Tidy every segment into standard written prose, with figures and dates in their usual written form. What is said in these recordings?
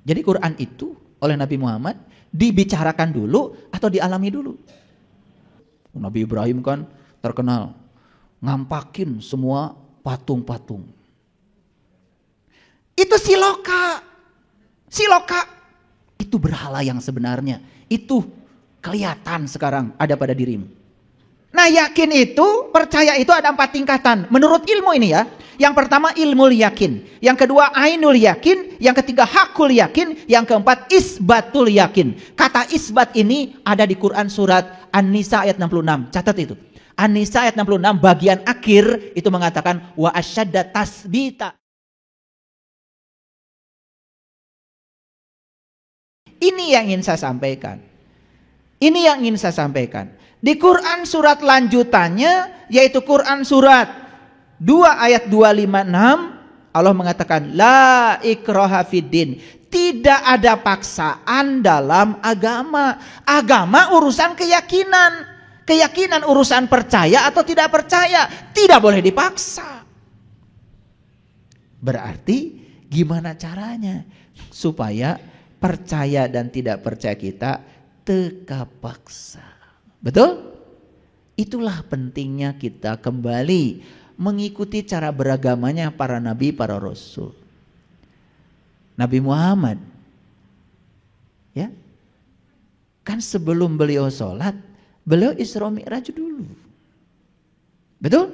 Jadi Quran itu oleh Nabi Muhammad dibicarakan dulu atau dialami dulu. Nabi Ibrahim kan terkenal ngampakin semua patung-patung. Itu siloka. Siloka itu berhala yang sebenarnya. Itu kelihatan sekarang ada pada dirimu. Nah, yakin itu, percaya itu ada 4 tingkatan. Menurut ilmu ini ya. Yang pertama ilmul yakin. Yang kedua ainul yakin. Yang ketiga hakul yakin. Yang keempat isbatul yakin. Kata isbat ini ada di Quran surat An-Nisa ayat 66. Catat itu. An-Nisa ayat 66 bagian akhir itu mengatakan wa asyadda tasbita. Ini yang ingin saya sampaikan. Ini yang ingin saya sampaikan. Di Quran surat lanjutannya yaitu Quran surat 2 ayat 256 Allah mengatakan la ikraha fiddin. Tidak ada paksaan dalam agama. Agama urusan keyakinan. Keyakinan urusan percaya atau tidak percaya. Tidak boleh dipaksa. Berarti gimana caranya supaya percaya dan tidak percaya kita teka paksa. Betul? Itulah pentingnya kita kembali mengikuti cara beragamanya para nabi, para rasul. Nabi Muhammad ya, kan sebelum beliau sholat, beliau Isra Mi'raj dulu. Betul?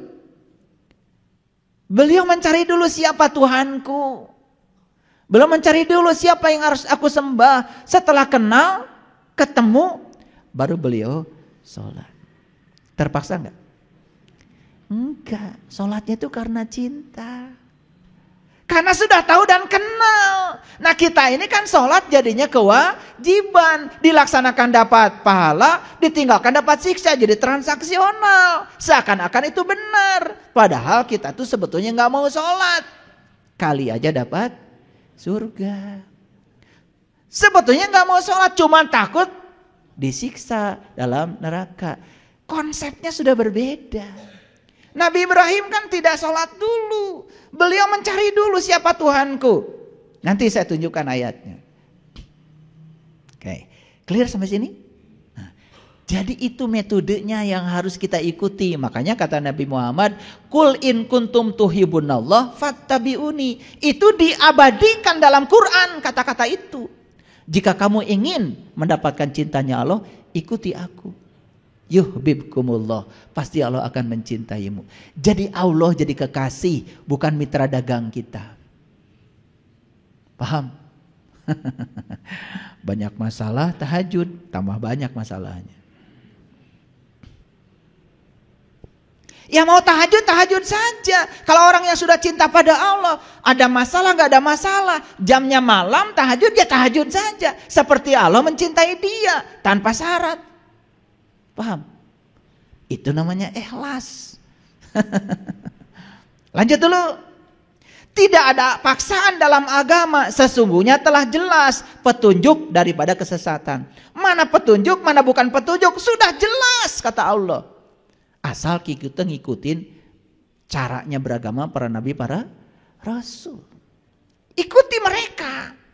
Beliau mencari dulu siapa Tuhanku. Beliau mencari dulu siapa yang harus aku sembah. Setelah kenal, ketemu, baru beliau sholat. Terpaksa enggak? Enggak, sholatnya itu karena cinta. Karena sudah tahu dan kenal. Nah kita ini kan sholat jadinya kewajiban. Dilaksanakan dapat pahala, ditinggalkan dapat siksa. Jadi transaksional. Seakan-akan itu benar. Padahal kita tuh sebetulnya enggak mau sholat. Kali aja dapat surga. Sebetulnya enggak mau sholat, cuma takut disiksa dalam neraka. Konsepnya sudah berbeda. Nabi Ibrahim kan tidak sholat dulu. Beliau mencari dulu siapa Tuhanku. Nanti saya tunjukkan ayatnya. Oke, clear sampai sini? Nah, jadi itu metodenya yang harus kita ikuti. Makanya kata Nabi Muhammad, Qul in kuntum tuhibunallah fattabi'uni. Itu diabadikan dalam Quran kata-kata itu. Jika kamu ingin mendapatkan cintanya Allah, ikuti aku. Yuhibbukumullah, pasti Allah akan mencintaimu. Jadi Allah jadi kekasih, bukan mitra dagang kita. Paham? Banyak masalah tahajud, tambah banyak masalahnya. Ya mau tahajud, tahajud saja. Kalau orang yang sudah cinta pada Allah, ada masalah gak ada masalah. Jamnya malam tahajud, ya tahajud saja. Seperti Allah mencintai dia, tanpa syarat. Paham? Itu namanya ikhlas. Lanjut dulu. Tidak ada paksaan dalam agama. Sesungguhnya telah jelas petunjuk daripada kesesatan. Mana petunjuk, mana bukan petunjuk. Sudah jelas kata Allah. Asal kita ngikutin caranya beragama para nabi, para rasul. Ikuti mereka.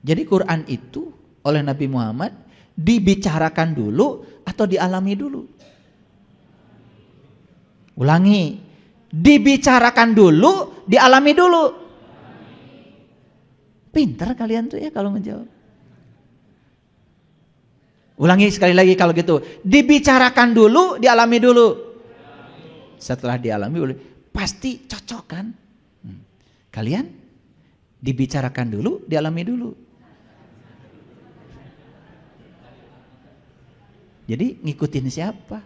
Jadi Quran itu oleh Nabi Muhammad dibicarakan dulu atau dialami dulu? Ulangi. Dibicarakan dulu, dialami dulu. Pintar kalian tuh ya kalau menjawab. Ulangi sekali lagi kalau gitu. Dibicarakan dulu, dialami dulu. Setelah dialami pasti cocok kan? Kalian dibicarakan dulu, dialami dulu. Jadi ngikutin siapa?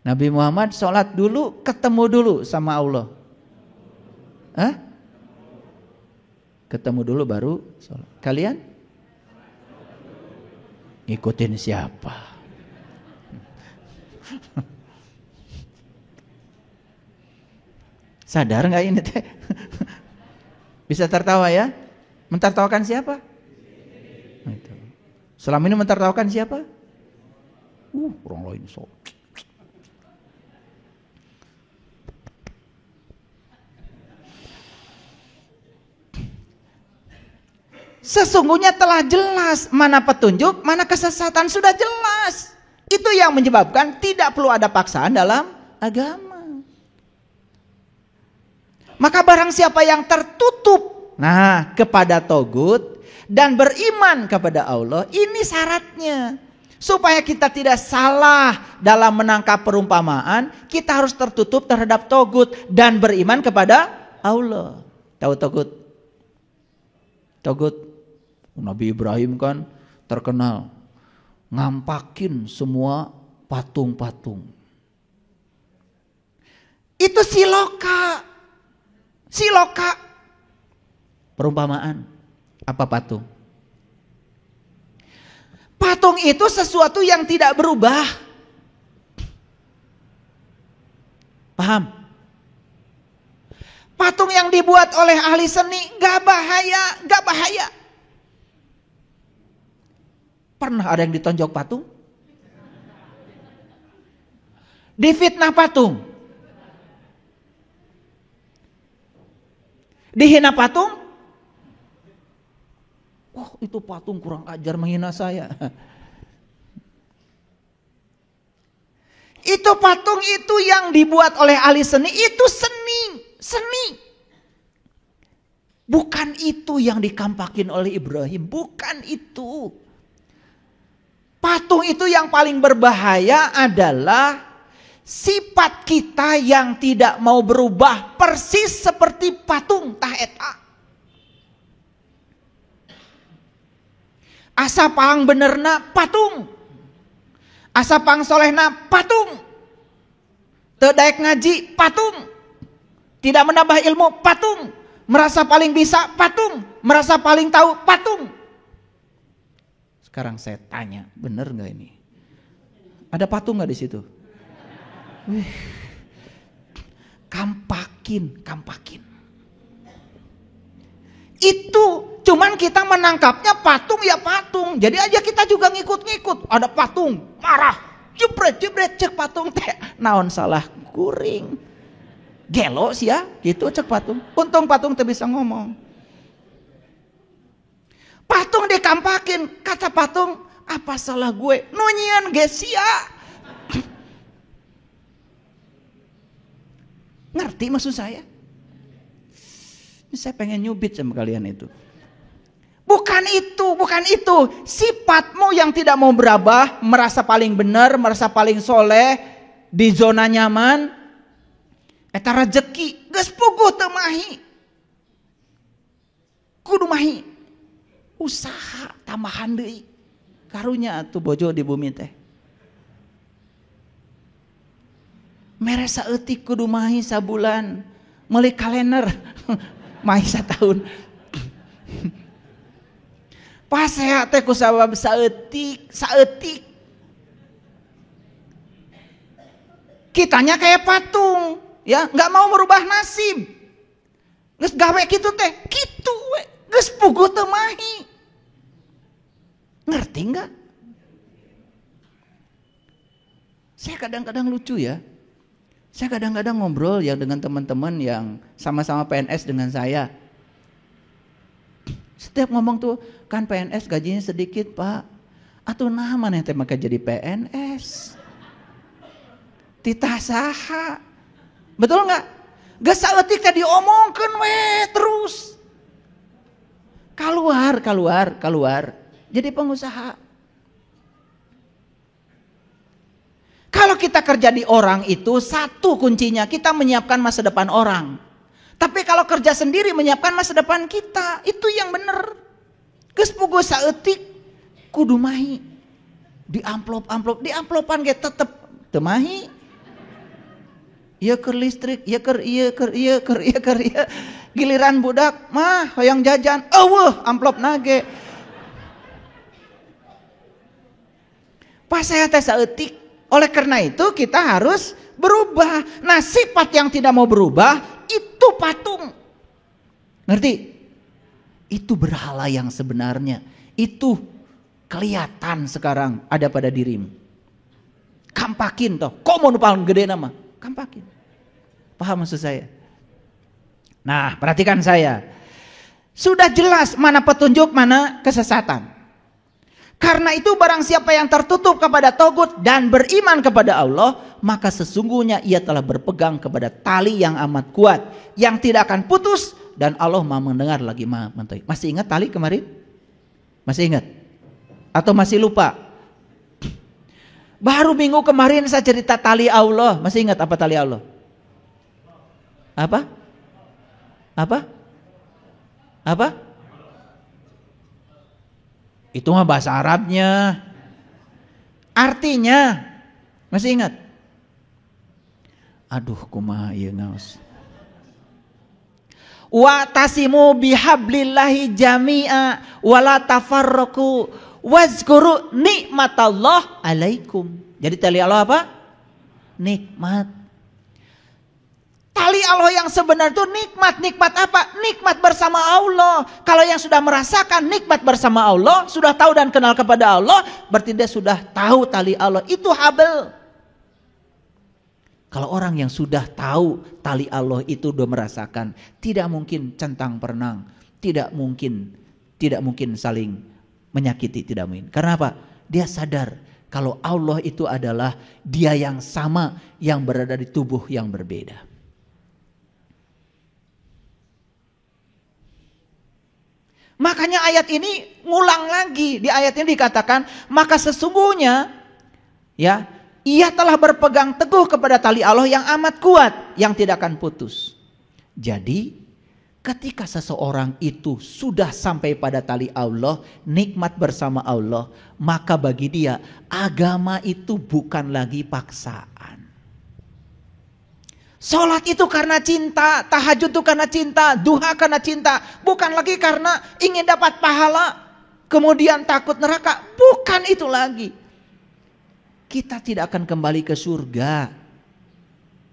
Nabi Muhammad sholat dulu, ketemu dulu sama Allah. Hah? Ketemu dulu baru sholat. Kalian? Ngikutin siapa? Sadar nggak ini teh? Bisa tertawa ya? Mentertawakan siapa? Selama ini mentertawakan siapa? Orang lain so. Sesungguhnya telah jelas mana petunjuk, mana kesesatan, sudah jelas. Itu yang menyebabkan tidak perlu ada paksaan dalam agama. Maka barang siapa yang tertutup kepada togut dan beriman kepada Allah, ini syaratnya. Supaya kita tidak salah dalam menangkap perumpamaan, kita harus tertutup terhadap togut dan beriman kepada Allah. Tahu togut? Togut, Nabi Ibrahim kan terkenal ngampakin semua patung-patung. Itu siloka. Siloka. Perumpamaan. Apa patung? Patung itu sesuatu yang tidak berubah. Paham? Patung yang dibuat oleh ahli seni gak bahaya. Pernah ada yang ditonjok patung? Difitnah patung? Dihina patung? Oh, itu patung kurang ajar menghina saya. Itu patung itu yang dibuat oleh ahli seni, itu seni. Bukan itu yang dikampakin oleh Ibrahim, bukan itu. Patung itu yang paling berbahaya adalah sifat kita yang tidak mau berubah persis seperti patung tah eta. Asa pang benerna patung. Asa pang solehna patung. Teu daek ngaji patung. Tidak menambah ilmu patung. Merasa paling bisa patung. Merasa paling tahu patung. Sekarang saya tanya, bener nggak ini? Ada patung nggak di situ? Kampakin. Itu cuman kita menangkapnya patung ya patung. Jadi aja kita juga ngikut-ngikut. Ada patung, marah, jebret cek patung teh. Naon salah kuring. Gelo sih ya, gitu cek patung. Untung patung teh bisa ngomong. Patung dikampakin, kata patung, apa salah gue? Nunyian gesia. Ngerti maksud saya? Saya pengen nyubit sama kalian itu. Bukan itu. Sifatmu yang tidak mau berubah, merasa paling benar, merasa paling soleh, di zona nyaman, eta rezeki, geus puguh teu mahi. Kudu mahi. Usaha tambahan deui. Karunya atuh bojo di bumi teh. Mere saeutik kudu mahi sabulan, meuli kalender. Mahi satahun. Pasea teh ku sabab saeutik. Kitanya kayak patung, ya, enggak mau merubah nasib. Geus gawe kitu teh, kitu we, geus puguh teu mahi. Ngerti enggak? Saya kadang-kadang lucu ya. Saya kadang-kadang ngobrol ya dengan teman-teman yang sama-sama PNS dengan saya. Setiap ngomong tuh, kan PNS gajinya sedikit pak. Atuh nah maneh teh maka jadi PNS. Titah saha. Betul nggak? Geus saeutik teh diomongkeun we terus. Keluar. Jadi pengusaha. Kalau kita kerja di orang itu satu kuncinya, kita menyiapkan masa depan orang. Tapi kalau kerja sendiri menyiapkan masa depan kita, itu yang bener. Geus puguh saeutik kudu mahi. Di amplop, di amplopan ge tetep teu mahi. Ieu keur listrik, ieu keur. Giliran budak mah hoyong jajan, eueuh amplopna ge. Pas saya teh saeutik. Oleh karena itu kita harus berubah. Nah sifat yang tidak mau berubah itu patung. Ngerti? Itu berhala yang sebenarnya. Itu kelihatan sekarang ada pada dirimu. kampakin toh. Kok mau paling gede nama? Kampakin. Paham maksud saya? Nah, perhatikan saya. Sudah jelas mana petunjuk, mana kesesatan. Karena itu barang siapa yang tertutup kepada togut dan beriman kepada Allah, maka sesungguhnya ia telah berpegang kepada tali yang amat kuat, yang tidak akan putus, dan Allah Maha mendengar lagi Maha mengetahui. Masih ingat tali kemarin? Masih ingat? Atau masih lupa? Baru minggu kemarin saya cerita tali Allah. Masih ingat apa tali Allah? Apa? Apa? Apa? Itu mah bahasa Arabnya. Artinya masih ingat? Aduh kumaha ieu ngaos. Wa tasimu bihablillahi jami'a wala tafarraqu wazkuru nikmatallah alaikum. Jadi tali Allah apa? Nikmat. Tali Allah yang sebenarnya itu nikmat. Nikmat apa? Nikmat bersama Allah. Kalau yang sudah merasakan nikmat bersama Allah, sudah tahu dan kenal kepada Allah, berarti dia sudah tahu tali Allah. Itu habel. Kalau orang yang sudah tahu tali Allah itu sudah merasakan, tidak mungkin centang perenang, tidak mungkin saling menyakiti, tidak mungkin. Karena apa? Dia sadar kalau Allah itu adalah Dia yang sama yang berada di tubuh yang berbeda. Makanya ayat ini ngulang lagi. Di ayat ini dikatakan, maka sesungguhnya ya, ia telah berpegang teguh kepada tali Allah yang amat kuat, yang tidak akan putus. Jadi ketika seseorang itu sudah sampai pada tali Allah, nikmat bersama Allah, maka bagi dia agama itu bukan lagi paksaan. Sholat itu karena cinta, tahajud itu karena cinta, duha karena cinta. Bukan lagi karena ingin dapat pahala, kemudian takut neraka. Bukan itu lagi. Kita tidak akan kembali ke surga.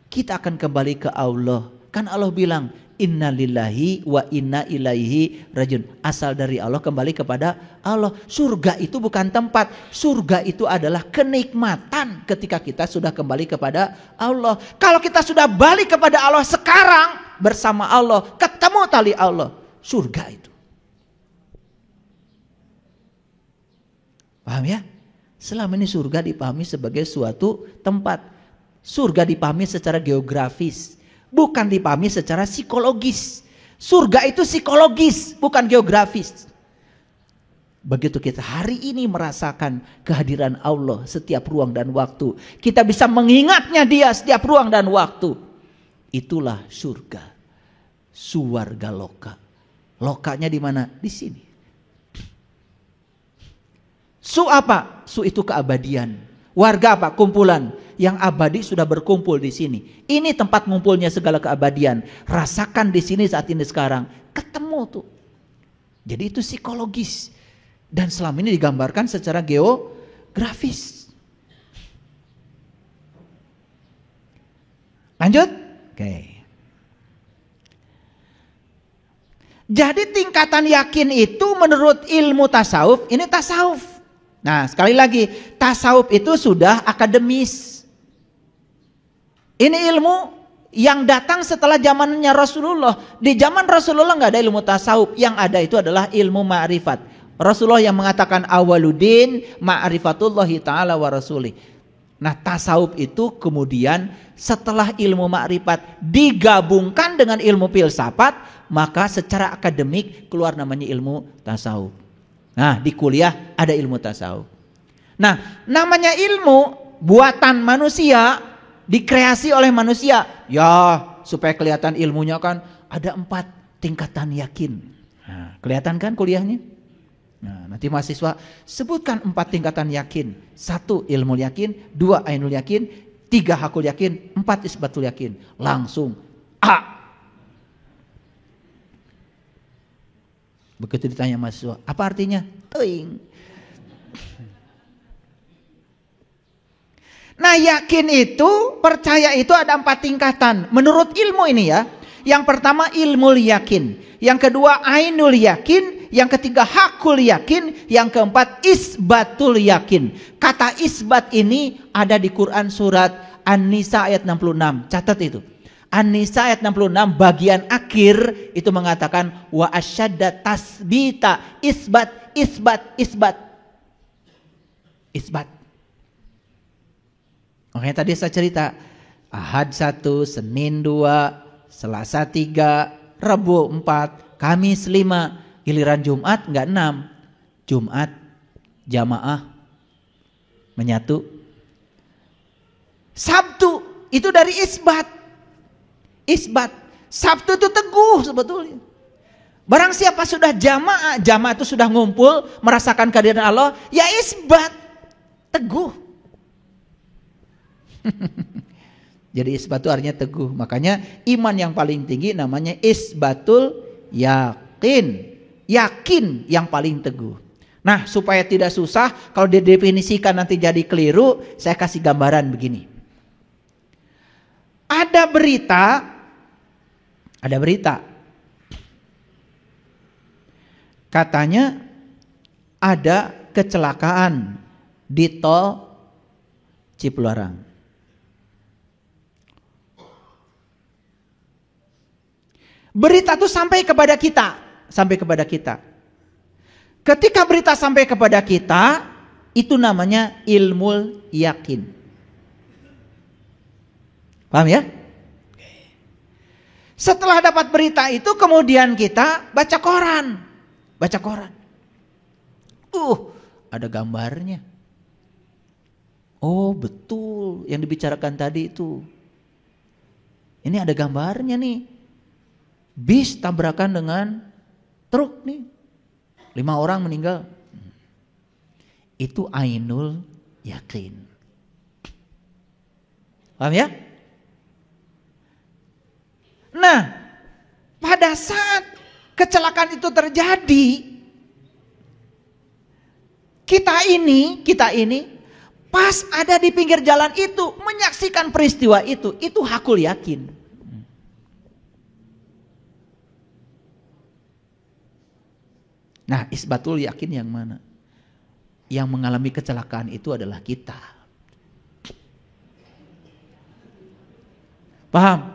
Kita akan kembali ke Allah. Kan Allah bilang, inna lillahi wa inna ilaihi rajiun. Asal dari Allah kembali kepada Allah. Surga itu bukan tempat. Surga itu adalah kenikmatan ketika kita sudah kembali kepada Allah. Kalau kita sudah balik kepada Allah sekarang bersama Allah, ketemu tali Allah, surga itu. Paham ya? Selama ini surga dipahami sebagai suatu tempat. Surga dipahami secara geografis, bukan dipahami secara psikologis. Surga itu psikologis, bukan geografis. Begitu kita hari ini merasakan kehadiran Allah setiap ruang dan waktu, kita bisa mengingatnya Dia setiap ruang dan waktu. Itulah surga. Suwarga loka. Lokanya di mana? Di sini. Su apa? Su itu keabadian. Warga apa? Kumpulan. Yang abadi sudah berkumpul di sini. Ini tempat ngumpulnya segala keabadian. Rasakan di sini saat ini sekarang. Ketemu tuh. Jadi itu psikologis. Dan selama ini digambarkan secara geografis. Lanjut? Oke. Jadi tingkatan yakin itu menurut ilmu tasawuf, ini tasawuf. Nah sekali lagi, tasawuf itu sudah akademis. Ini ilmu yang datang setelah zamannya Rasulullah. Di zaman Rasulullah nggak ada ilmu tasawuf, yang ada itu adalah ilmu ma'rifat. Rasulullah yang mengatakan awaludin ma'rifatullahi ta'ala wa rasulih. Nah tasawuf itu kemudian setelah ilmu ma'rifat digabungkan dengan ilmu filsafat, maka secara akademik keluar namanya ilmu tasawuf. Nah di kuliah ada ilmu tasawuf. Nah namanya ilmu buatan manusia, dikreasi oleh manusia. Ya supaya kelihatan ilmunya kan ada 4 tingkatan yakin. Nah, kelihatan kan kuliahnya? Nah, nanti mahasiswa sebutkan 4 tingkatan yakin. 1 ilmu yakin, 2 ainul yakin, 3 hakul yakin, 4 isbatul yakin. Langsung A. Begitu ditanya mahasiswa, apa artinya? Teuing. Nah yakin itu, percaya itu ada 4 tingkatan. Menurut ilmu ini ya. Yang pertama ilmu yakin. Yang kedua ainul yakin. yang ketiga hakul yakin, yang keempat isbatul yakin. Kata isbat ini ada di Quran surat An-Nisa ayat 66. Catat itu. An-Nisa ayat 66 bagian akhir itu mengatakan wa asyadda tasbita, isbat, isbat, isbat. Isbat. Makanya tadi saya cerita Ahad 1, Senin 2, Selasa 3, Rabu 4, Kamis 5, giliran Jumat enggak 6. Jumat jamaah menyatu. Sabtu itu dari isbat. Isbat. Sabtu itu teguh sebetulnya. Barang siapa sudah jamaah itu sudah ngumpul merasakan kehadiran Allah, ya isbat, teguh. Jadi isbat itu artinya teguh. Makanya iman yang paling tinggi namanya isbatul yakin. Yakin yang paling teguh. Nah, supaya tidak susah kalau didefinisikan nanti jadi keliru, saya kasih gambaran begini. Ada berita katanya ada kecelakaan di tol Cipularang. Berita itu sampai kepada kita. Ketika berita sampai kepada kita, itu namanya ilmu yakin. Paham ya? Setelah dapat berita itu kemudian kita baca koran. Ada gambarnya. Oh betul yang dibicarakan tadi itu. Ini ada gambarnya nih. Bis tabrakan dengan truk nih. 5 orang meninggal. Itu ainul yakin. Paham ya? Nah, pada saat kecelakaan itu terjadi, kita ini pas ada di pinggir jalan itu menyaksikan peristiwa itu hakul yakin. Nah, isbatul yakin yang mana? Yang mengalami kecelakaan itu adalah kita. Paham?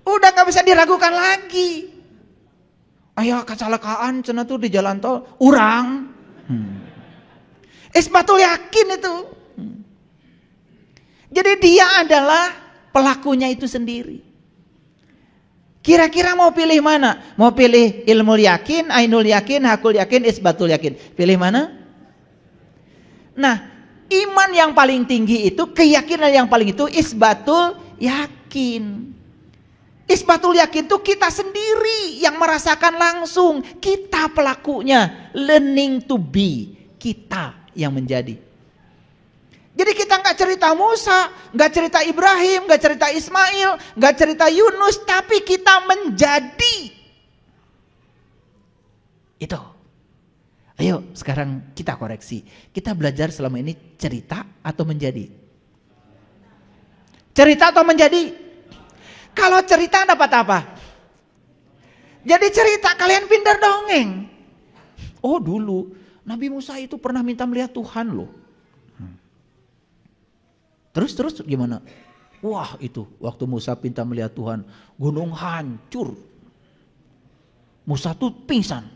Udah gak bisa diragukan lagi. Ayo kecelakaan cenah tuh di jalan tol, urang. Isbatul yakin itu. Jadi dia adalah pelakunya itu sendiri. Kira-kira mau pilih mana? Mau pilih ilmu yakin, ainul yakin, hakul yakin, isbatul yakin. Pilih mana? Nah, iman yang paling tinggi itu, keyakinan yang paling itu isbatul yakin. Isbatul yakin itu kita sendiri yang merasakan langsung. Kita pelakunya, learning to be. Kita yang menjadi. Jadi kita gak cerita Musa, gak cerita Ibrahim, gak cerita Ismail, gak cerita Yunus, tapi kita menjadi. Itu. Ayo sekarang kita koreksi. Kita belajar selama ini cerita atau menjadi? Cerita atau menjadi? Kalau cerita dapat apa? Jadi cerita kalian pintar dongeng. Oh dulu Nabi Musa itu pernah minta melihat Tuhan loh. Terus gimana? Wah itu waktu Musa minta melihat Tuhan, gunung hancur. Musa tuh pingsan.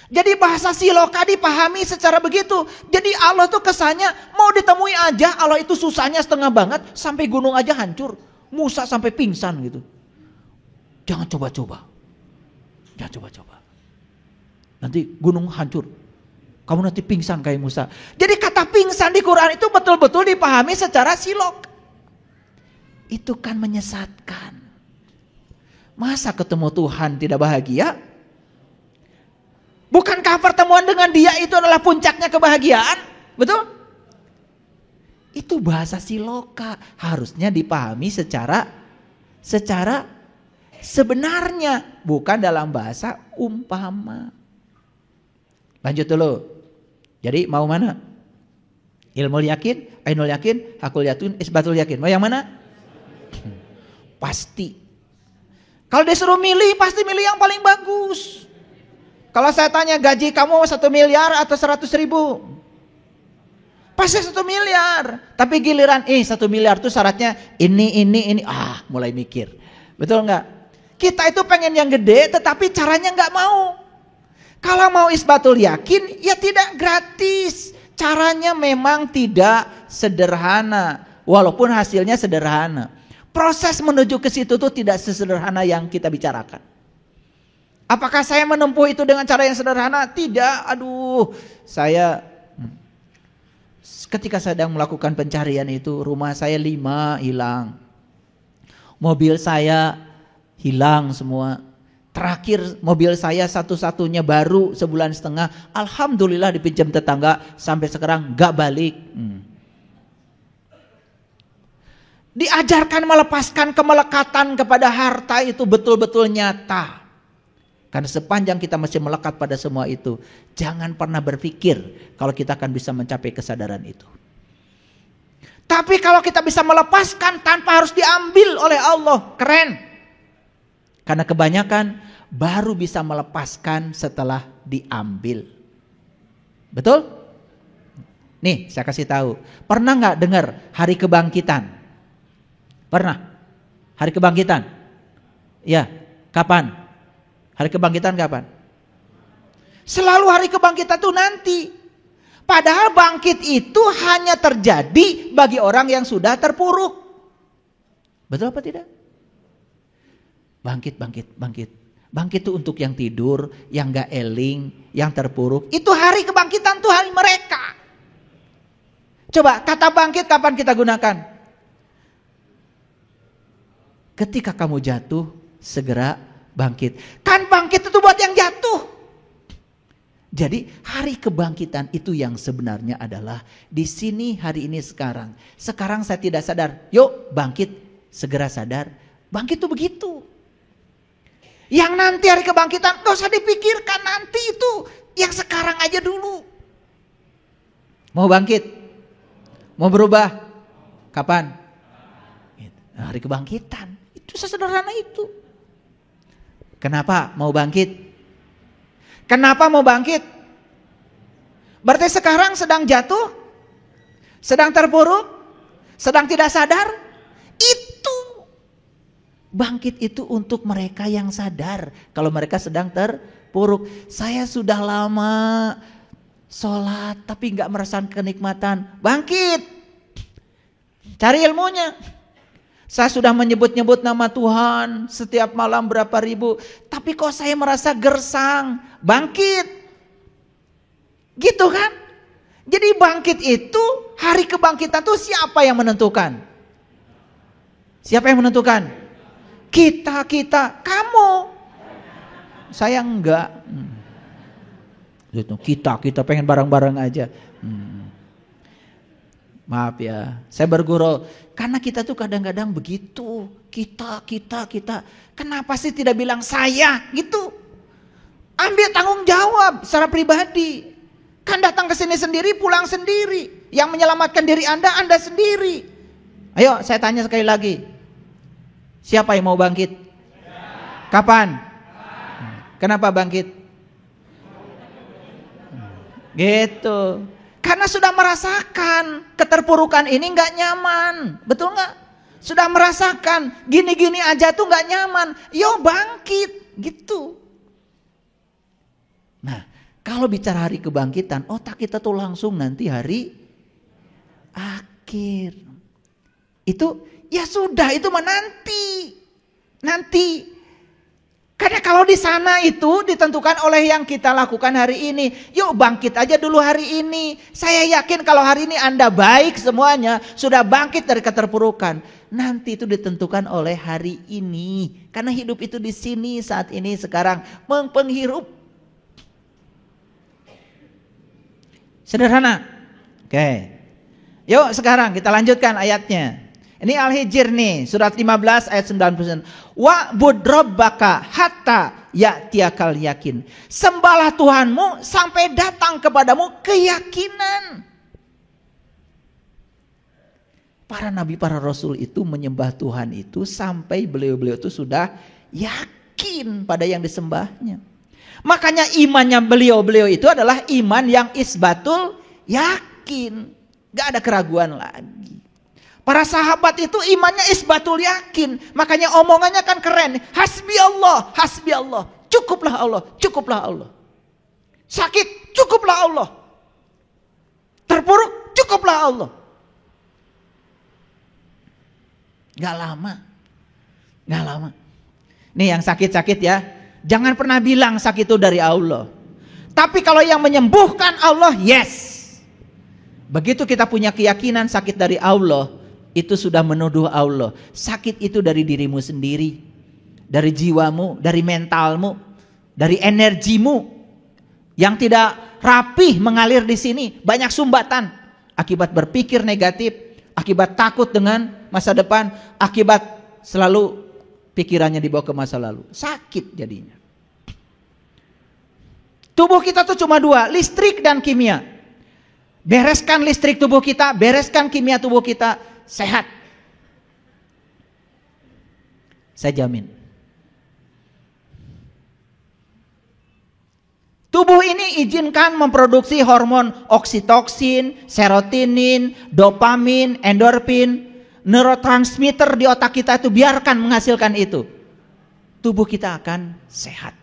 Jadi bahasa siloka dipahami secara begitu. Jadi Allah tuh kesannya mau ditemui aja, Allah itu susahnya setengah banget sampai gunung aja hancur. Musa sampai pingsan gitu. Jangan coba-coba. Nanti gunung hancur. Kamu nanti pingsan kayak Musa. Jadi kata pingsan di Quran itu betul-betul dipahami secara silok. Itu kan menyesatkan. Masa ketemu Tuhan tidak bahagia? Bukankah pertemuan dengan Dia itu adalah puncaknya kebahagiaan? Betul? Itu bahasa siloka. Harusnya dipahami secara sebenarnya. Bukan dalam bahasa umpama. Lanjut dulu. Jadi mau mana? Ilmu yakin, ainul yakin, hakul yakin, isbatul yakin. Mau yang mana? Pasti. Kalau disuruh milih, pasti milih yang paling bagus. Kalau saya tanya gaji kamu 1 miliar atau 100 ribu? Pasti 1 miliar. Tapi giliran 1 miliar tuh syaratnya ini. Mulai mikir. Betul nggak? Kita itu pengen yang gede tetapi caranya nggak mau. Kalau mau isbatul yakin ya tidak gratis. Caranya memang tidak sederhana. Walaupun hasilnya sederhana. Proses menuju ke situ tuh tidak sesederhana yang kita bicarakan. Apakah saya menempuh itu dengan cara yang sederhana? Tidak. Saya ketika sedang melakukan pencarian itu, rumah saya 5 hilang. Mobil saya hilang semua. Terakhir mobil saya satu-satunya baru sebulan setengah. Alhamdulillah dipinjam tetangga sampai sekarang gak balik. Diajarkan melepaskan kemelekatan kepada harta itu betul-betul nyata. Karena sepanjang kita masih melekat pada semua itu, jangan pernah berpikir kalau kita akan bisa mencapai kesadaran itu. Tapi kalau kita bisa melepaskan tanpa harus diambil oleh Allah, keren. Karena kebanyakan baru bisa melepaskan setelah diambil. Betul? Nih saya kasih tahu. Pernah gak dengar hari kebangkitan? Pernah? Hari kebangkitan? Ya, kapan? Hari kebangkitan kapan? Selalu hari kebangkitan itu nanti. Padahal bangkit itu hanya terjadi bagi orang yang sudah terpuruk. Betul apa tidak? Bangkit. Bangkit itu untuk yang tidur, yang gak eling, yang terpuruk. Itu hari kebangkitan tuh hari mereka. Coba kata bangkit kapan kita gunakan? Ketika kamu jatuh, segera bangkit. Kan bangkit itu buat yang jatuh. Jadi hari kebangkitan itu yang sebenarnya adalah di sini hari ini sekarang. Sekarang saya tidak sadar. Yuk bangkit, segera sadar. Bangkit itu begitu. Yang nanti hari kebangkitan gak usah dipikirkan, nanti itu yang sekarang aja dulu. Mau bangkit? Mau berubah? Kapan? Hari kebangkitan. Itu sesederhana itu. Kenapa mau bangkit? Kenapa mau bangkit? Berarti sekarang sedang jatuh? Sedang terpuruk? Sedang tidak sadar? Itu. Bangkit itu untuk mereka yang sadar. Kalau mereka sedang terpuruk. Saya sudah lama sholat tapi gak merasakan kenikmatan. Bangkit. Cari ilmunya. Saya sudah menyebut-nyebut nama Tuhan setiap malam berapa ribu. Tapi kok saya merasa gersang. Bangkit. Gitu kan? Jadi bangkit itu, hari kebangkitan itu siapa yang menentukan? Siapa yang menentukan? Kita. Kamu. Saya enggak. Kita pengen bareng-bareng aja. Maaf ya, saya bergurau. Karena kita tuh kadang-kadang begitu. Kita. Kenapa sih tidak bilang saya gitu? Ambil tanggung jawab secara pribadi. Kan datang ke sini sendiri, pulang sendiri. Yang menyelamatkan diri Anda sendiri. Ayo saya tanya sekali lagi. Siapa yang mau bangkit? Kapan? Kenapa bangkit? Gitu. Karena sudah merasakan keterpurukan ini gak nyaman. Betul gak? Sudah merasakan gini-gini aja tuh gak nyaman. Yo bangkit gitu. Nah kalau bicara hari kebangkitan, otak kita tuh langsung nanti hari akhir. Itu ya sudah, itu mah nanti. Karena kalau di sana itu ditentukan oleh yang kita lakukan hari ini. Yuk bangkit aja dulu hari ini. Saya yakin kalau hari ini Anda baik semuanya, sudah bangkit dari keterpurukan. Nanti itu ditentukan oleh hari ini. Karena hidup itu di sini saat ini sekarang penghirup. Sederhana. Oke. Yuk sekarang kita lanjutkan ayatnya. Ini Al-Hijr nih, surat 15 ayat 90. Wa'bud rabbaka hatta ya'tiyakal yakin. Sembahlah Tuhanmu sampai datang kepadamu keyakinan. Para nabi, para rasul itu menyembah Tuhan itu sampai beliau-beliau itu sudah yakin pada yang disembahnya. Makanya imannya beliau itu adalah iman yang isbatul yakin. Gak ada keraguan lagi. Para sahabat itu imannya isbatul yakin. Makanya omongannya kan keren. Hasbi Allah, hasbi Allah. Cukuplah Allah, cukuplah Allah. Sakit, cukuplah Allah. Terpuruk, cukuplah Allah. Gak lama. Gak lama. Nih yang sakit-sakit ya. Jangan pernah bilang sakit itu dari Allah. Tapi kalau yang menyembuhkan Allah, yes. Begitu kita punya keyakinan sakit dari Allah, itu sudah menuduh Allah. Sakit itu dari dirimu sendiri, dari jiwamu, dari mentalmu, dari energimu yang tidak rapih mengalir di sini. Banyak sumbatan akibat berpikir negatif, akibat takut dengan masa depan, akibat selalu pikirannya dibawa ke masa lalu. Sakit jadinya. Tubuh kita tuh cuma dua, listrik dan kimia. Bereskan listrik tubuh kita, bereskan kimia tubuh kita, sehat. Saya jamin. Tubuh ini izinkan memproduksi hormon oksitoksin, serotonin, dopamin, endorfin, neurotransmitter di otak kita itu biarkan menghasilkan itu. Tubuh kita akan sehat.